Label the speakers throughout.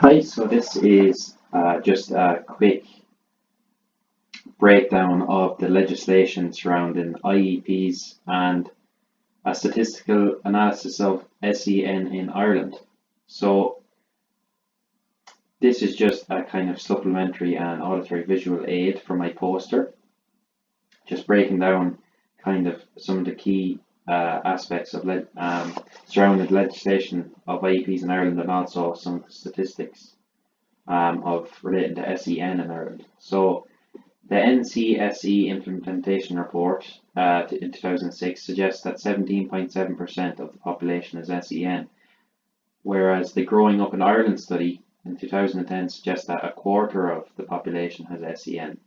Speaker 1: Hi, so this is just a quick breakdown of the legislation surrounding I.E.Ps and a statistical analysis of SEN in Ireland. So this is just a kind of supplementary and auditory visual aid for my poster, just breaking down kind of some of the key aspects of surrounding legislation of I.E.Ps in Ireland and also some statistics of relating to SEN in Ireland. So the NCSE implementation report in 2006 suggests that 17.7% of the population is SEN, whereas the Growing Up in Ireland study in 2010 suggests that a quarter of the population has SEN,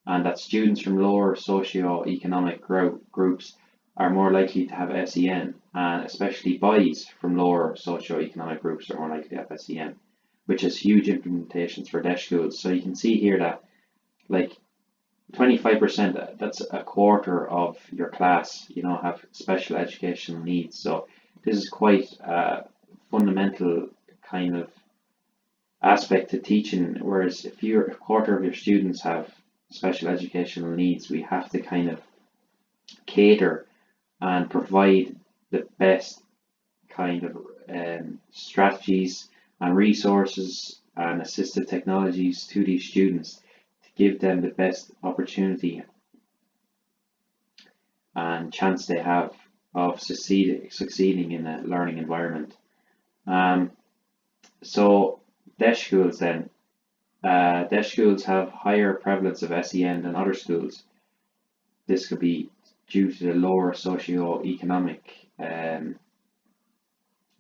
Speaker 1: and that students from lower socio-economic groups are more likely to have SEN, and especially boys from lower socio-economic groups are more likely to have SEN, which has huge implications for DESH schools. So you can see here that like 25%, that's a quarter of your class, have special educational needs. So this is quite a fundamental kind of aspect to teaching. Whereas if a quarter of your students have special educational needs, we have to kind of cater and provide the best kind of strategies and resources and assistive technologies to these students, give them the best opportunity and chance they have of succeeding in a learning environment. So DESH schools then. DESH schools have higher prevalence of SEN than other schools. This could be due to the lower socio-economic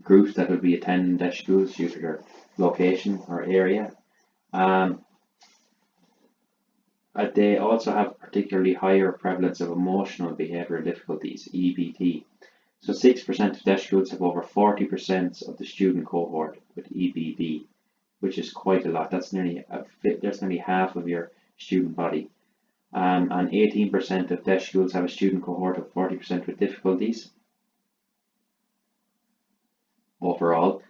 Speaker 1: groups that would be attending DESH schools due to their location or area. They also have particularly higher prevalence of emotional behavioural difficulties, EBD. So 6% of DESH schools have over 40% of the student cohort with EBD, which is quite a lot. That's nearly half of your student body. And 18% of DESH schools have a student cohort of 40% with difficulties overall.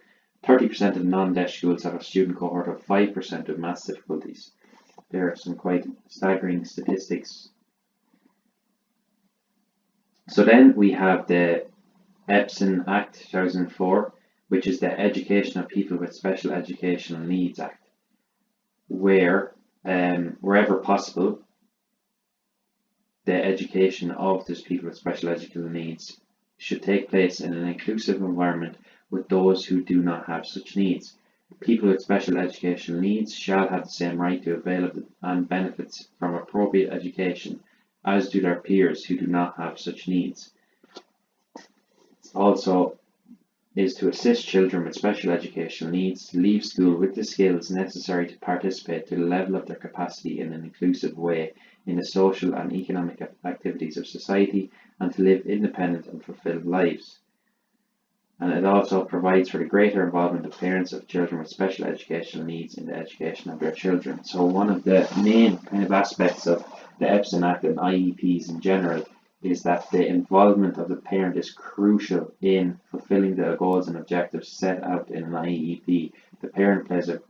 Speaker 1: 30% of non-DESH schools have a student cohort of 5% with maths difficulties. There are some quite staggering statistics. So then we have the I.E.Ps Act 2004, which is the Education of People with Special Educational Needs Act, where wherever possible, the education of those people with special educational needs should take place in an inclusive environment with those who do not have such needs. People with special educational needs shall have the same right to avail of and benefits from appropriate education as do their peers who do not have such needs. Also is to assist children with special educational needs to leave school with the skills necessary to participate to the level of their capacity in an inclusive way in the social and economic activities of society and to live independent and fulfilled lives. And it also provides for the greater involvement of parents of children with special educational needs in the education of their children. So one of the main kind of aspects of the I.E.Ps Act and I.E.Ps in general is that the involvement of the parent is crucial in fulfilling the goals and objectives set out in an I.E.P. The parent plays a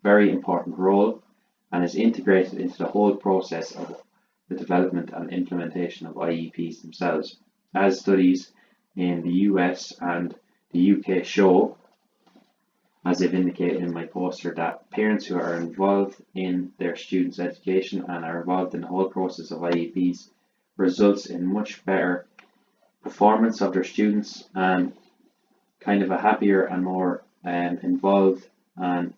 Speaker 1: very important role and is integrated into the whole process of the development and implementation of I.E.Ps themselves. As studies in the US and the UK show, as I've indicated in my poster, that parents who are involved in their students' education and are involved in the whole process of I.E.Ps results in much better performance of their students and kind of a happier and more involved and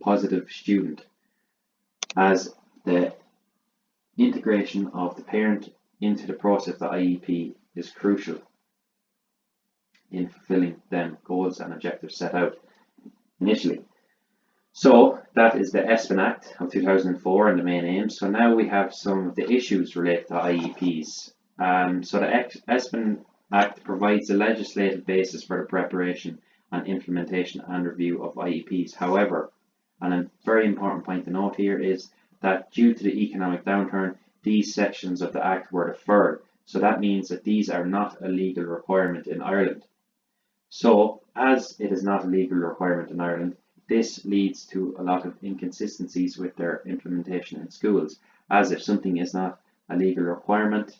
Speaker 1: positive student, as the integration of the parent into the process of the I.E.P is crucial in fulfilling them goals and objectives set out initially. So that is the I.E.Ps Act of 2004 and the main aims. So now we have some of the issues related to I.E.Ps. So the I.E.Ps Act provides a legislative basis for the preparation and implementation and review of I.E.Ps. However, and a very important point to note here is that due to the economic downturn, these sections of the Act were deferred. So that means that these are not a legal requirement in Ireland. So, as it is not a legal requirement in Ireland, this leads to a lot of inconsistencies with their implementation in schools, as if something is not a legal requirement,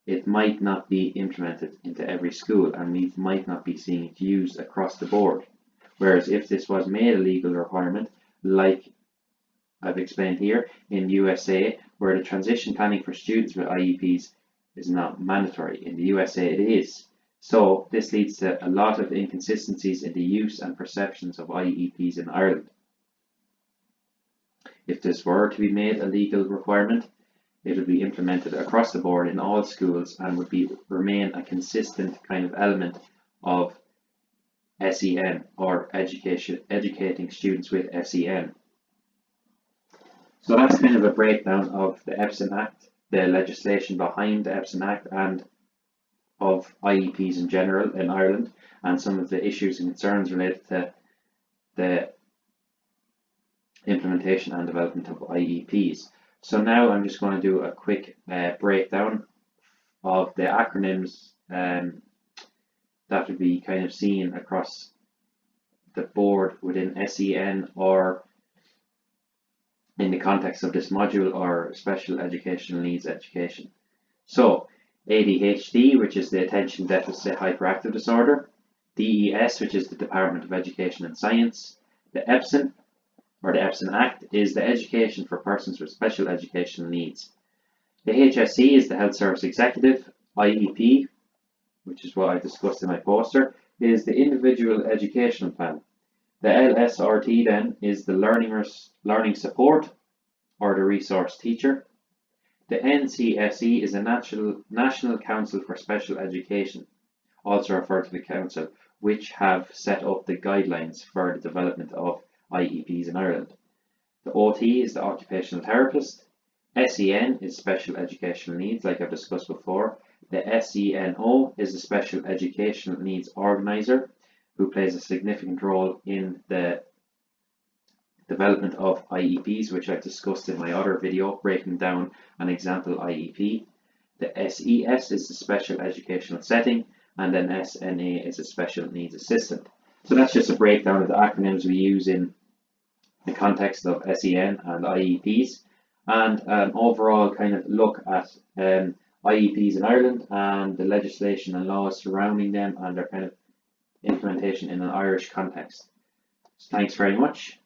Speaker 1: it might not be implemented into every school and we might not be seeing it used across the board. Whereas if this was made a legal requirement, like I've explained here in USA, where the transition planning for students with IEPs is not mandatory. In the USA it is. So this leads to a lot of inconsistencies in the use and perceptions of IEPs in Ireland. If this were to be made a legal requirement, it would be implemented across the board in all schools and would remain a consistent kind of element of SEN, or educating students with SEN. So that's kind of a breakdown of the EPS Act, the legislation behind the EPS Act, and of IEPs in general in Ireland, and some of the issues and concerns related to the implementation and development of IEPs. So now I'm just going to do a quick breakdown of the acronyms that would be kind of seen across the board within SEN, or in the context of this module, or special educational needs education. So ADHD, which is the attention deficit hyperactive disorder, DES, which is the Department of Education and Science, the EPSN, or the EPSN Act, is the education for persons with special educational needs. The HSE is the Health Service Executive. IEP, which is what I discussed in my poster, is the Individual Educational Plan. The LSRT then is the Learning Support, or the Resource Teacher. The NCSE is the National Council for Special Education, also referred to the Council, which have set up the guidelines for the development of IEPs in Ireland. The OT is the Occupational Therapist. SEN is Special Educational Needs, like I've discussed before. The SENO is the Special Educational Needs Organiser, who plays a significant role in the development of IEPs, which I've discussed in my other video, breaking down an example IEP. The SES is the Special Educational Setting, and then SNA is a Special Needs Assistant. So that's just a breakdown of the acronyms we use in the context of SEN and IEPs, and an overall kind of look at IEPs in Ireland and the legislation and laws surrounding them and their kind of implementation in an Irish context. So thanks very much.